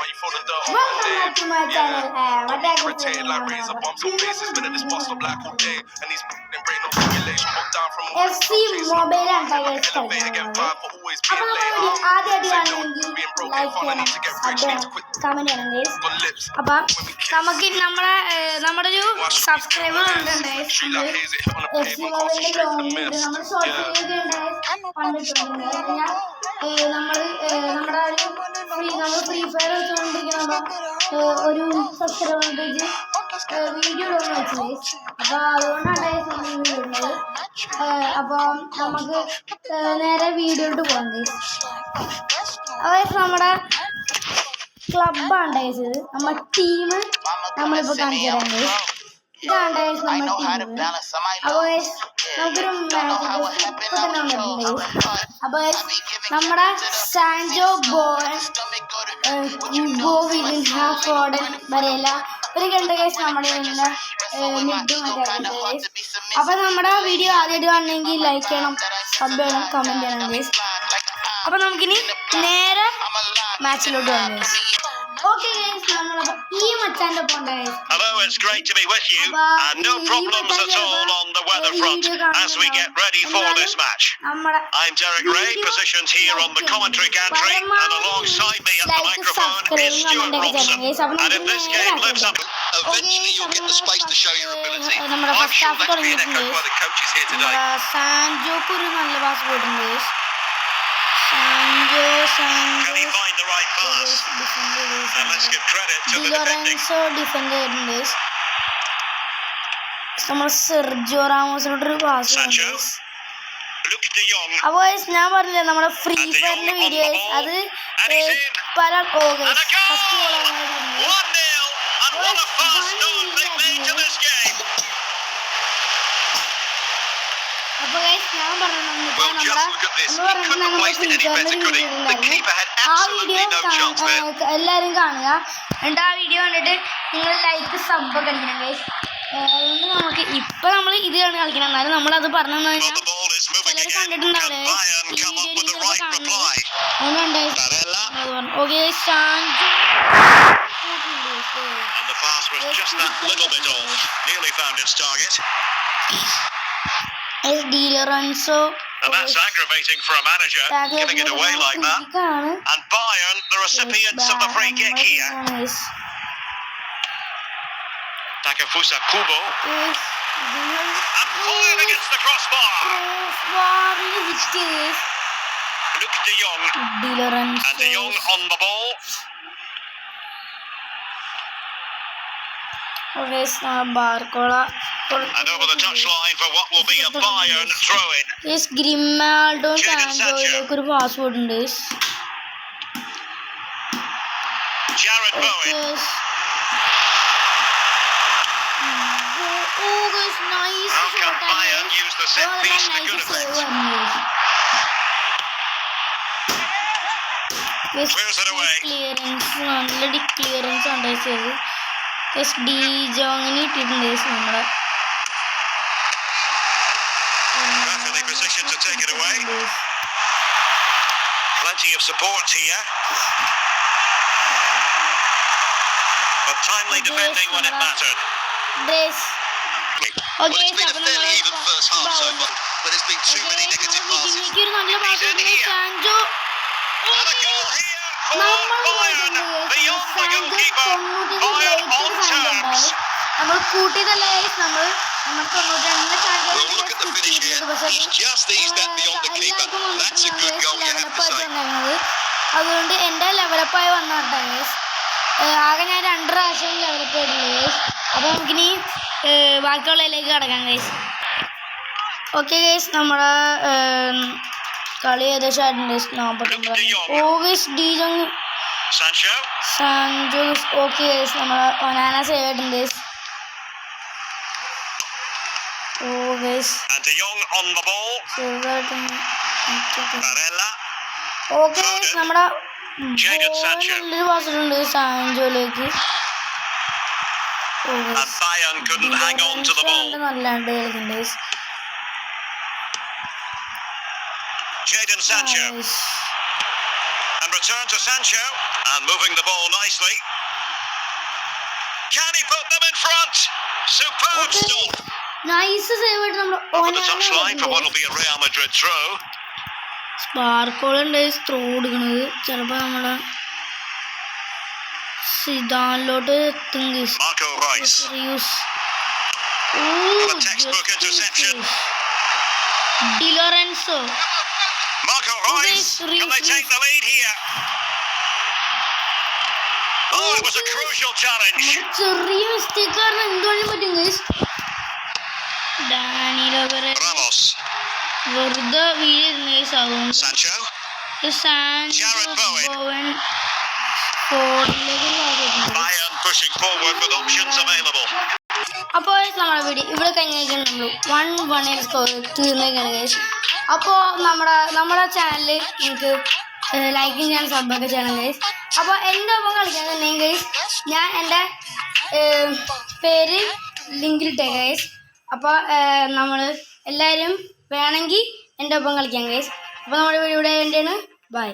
Welcome back to my channel. Irritated like razor bumps on faces, been at this bus stop like all day, and these brain no simulation, walk down from all FC Mobile and Tigers elevator, get fired for always being അപ്പോൾ late. നമ്മൾ ആദ്യം Being broke, get fun, I need to get rich, need to quit. Comment ചെയ്യണം guys. Got lips. അപ്പോൾ നമുക്ക് നമ്മുടെ ഒരു subscriber ഉണ്ട് She like hazy, hit on the FC pavement, can't see മൊബൈലിന്റെ straight from the long mist. നമ്മൾ short Yeah. Video കണ്ടിട്ടുണ്ട്. നമ്മൾ ഫ്രീ ഫയർ വെച്ചുകൊണ്ടിരിക്കുമ്പോൾ ഒരു സബ്സ്ക്രൈബർ പേജ് വീഡിയോ ഇടുമെന്ന് വെച്ചത്. അപ്പോൾ അതുകൊണ്ടാണ് വീഡിയോ ഇടുന്നത്. അപ്പോൾ നമുക്ക് നേരെ വീഡിയോട്ട് പോകാം ഗൈസ്. അതായത് നമ്മുടെ ക്ലബ്ബാണ് ഉണ്ടായത്, നമ്മുടെ ടീം നമ്മളിപ്പോൾ കാണിച്ചു തരാം ഗൈസ്. ഇതാണ് ഗൈസ് നമ്മുടെ ടീം. അപ്പോൾ നമുക്കൊരു അപ്പോൾ നമ്മുടെ സാൻജോ ഫോഡൻ വരെയല്ല ഒരു കണ്ട കേസ് നമ്മുടെ മിഡും ഗൈസ്. അപ്പോൾ നമ്മുടെ വീഡിയോ ആദ്യമായിട്ട് കാണണമെങ്കിൽ ലൈക്ക് ചെയ്യണം, സബ് ചെയ്യണം, കമൻറ്റ് ചെയ്യണം ഗൈസ്. അപ്പോൾ നമുക്കിനി നേരെ മാച്ചിലോട്ട് പോകാം ഗൈസ്. ഓക്കെ ഗൈസ്, നമ്മളപ്പോൾ ഈ മച്ചാൻ്റെ ഒപ്പം ഉണ്ട് guys. Hello, it's great to be with you, and no problems at all on the weather front as we get ready for this match. I'm Derek Ray, positioned here on the commentary gantry, and alongside me at the microphone is Stuart Robson. And if this game lives up, eventually you'll get the space to show your ability. I'm sure that's being echoed by the coaches here today. സാൻജോക്ക് ഒരു നല്ല pass പോയിട്ടുണ്ട് guys. Can he find the right pass? And let's give credit to the defending. Defend ചെയ്തിട്ടുണ്ട്. നമ്മൾ Sergio റാമോസിനോടൊരു pass. Sancho, Luke de Jong, അപ്പോൾ ഞാൻ പറഞ്ഞില്ലേ നമ്മുടെ ഫ്രീ ഫയറിന്റെ വീഡിയോ അത് പല and a goal! 1-0, and what a fast start they've made to this game. അപ്പോൾ ഞാൻ Well, just look at this. He couldn't have placed it any better, could he? The keeper had ആ absolutely video no chance there. എല്ലാവരും കാണുക. എന്നിട്ട് ആ video കണ്ടിട്ട് നിങ്ങൾ like sub ഒക്കെ അടിക്കണം ഗൈസ്. അതുകൊണ്ട് നമുക്ക് ഇപ്പം നമ്മൾ ഇത് കളിക്കണം, എന്നാലും നമ്മളത് പറഞ്ഞു Well, the ball is moving again. Can Bayern come up with the right reply? Barella, okay. and the pass was just that little bit off. Nearly found its target. D Lorenzo And that's aggravating for a manager, giving it away like that. And Bayern, the recipients of the free kick here. Takefusa Kubo, and fired against the crossbar. Luke de Jong, and de Jong on the ball. Barcola And over the touchline for what will be a Bayern throw-in. Grimaldo സാൻഡോയിലേക്ക് ഒരു password ഉണ്ട്. Jared Bowen, how can Bayern use the set piece to good effect? Clears it away. നല്ല clearance ഉണ്ട്. D ജോങ്ങിന് ഇട്ടിട്ടുണ്ട് നമ്മുടെ Perfectly positioned to take it away. Plenty of support here. But timely defending when it mattered. This. Well, it's been a fairly even first half so far, but there's been too many negative passes. And a goal here for Bayern. Beyond the goalkeeper. Bayern on terms. നമ്മൾ കൂട്ടിയതല്ലേ നമ്മൾ Well, look at the finish here. He's just eased that beyond the keeper. That's a good goal, you have to say. അതുകൊണ്ട് എൻ്റെ ലെവലപ്പായി വന്നോട്ടെ guys. ആകെ ഞാൻ 2 പ്രാവശ്യം level up ചെയ്തിട്ടുള്ളൂ guys. അപ്പോൾ നമുക്കിനി ബാക്കിയുള്ളതിലേക്ക് കിടക്കാം ഗൈസ്. ഓക്കെ ഗൈസ്, നമ്മുടെ കളി ഏകദേശം ആയിട്ടുണ്ട്. 49 ഓഗസ്റ്റ് ഡി ജോങ് Sancho, സാൻജോസ്. ഓക്കെ ഗൈസ്, നമ്മുടെ ഒനാന സേവ് ആയിട്ടുണ്ട് guys. and de Jong on the ball. Barella, okay നമ്മുടെ Jadon Sancho, നല്ലൊരു പാസ് ഉണ്ട് സാൻജോയിലേക്ക്. and Bayern couldn't hang on to the ball. നല്ലാണ്ട് കളിക്കുന്നുണ്ട് guys. Jadon Sancho, and return to Sancho. And moving the ball nicely. Can he put them in front? Superb stop. Nice save ആയിട്ട് നമ്മൾ Over the touchline for what will be a Real Madrid throw. സ്പാർക്കോളുണ്ട് throw കൊടുക്കണത് ചിലപ്പോൾ നമ്മുടെ സിദാനിലോട്ട് എത്തും Marco Reus. A textbook interception. ഡിലോറൻസോ Marco Reus. Can they take the lead here? Oh, it was a crucial challenge. ചെറിയ mistake കാരണം എന്തുകൊണ്ടും പറ്റും guys. Ramos. വെറുതെ വീഴുന്നു ഗൈസ്. അതുകൊണ്ട് Sancho. Jarrod Bowen. Bayern pushing forward with options available. അപ്പോൾ നമ്മുടെ video ഇവിടെ കഴിഞ്ഞിരിക്കുന്നു. നമ്മൾ 1-1 സ്കോർ തീർന്നേക്കാണ് ഗൈസ്. അപ്പോൾ നമ്മുടെ ചാനലിൽ നിങ്ങൾക്ക് ലൈക്കും ചെയ്യാൻ സബ്ബൊക്കെ ചെയ്യണം ഗൈസ്. അപ്പോൾ എൻ്റെ ഒപ്പം കളിക്കാൻ തന്നെ ഗൈസ് ഞാൻ എൻ്റെ പേര് ലിങ്കിലിട്ടേ ഗൈസ്. അപ്പോൾ നമ്മൾ എല്ലാവരും വേണമെങ്കിൽ എൻ്റെ ഒപ്പം കളിക്കാം ഗൈസ്. അപ്പോൾ നമ്മുടെ വീഡിയോ ഇവിടെ വേണ്ടിയാണ്. ബൈ.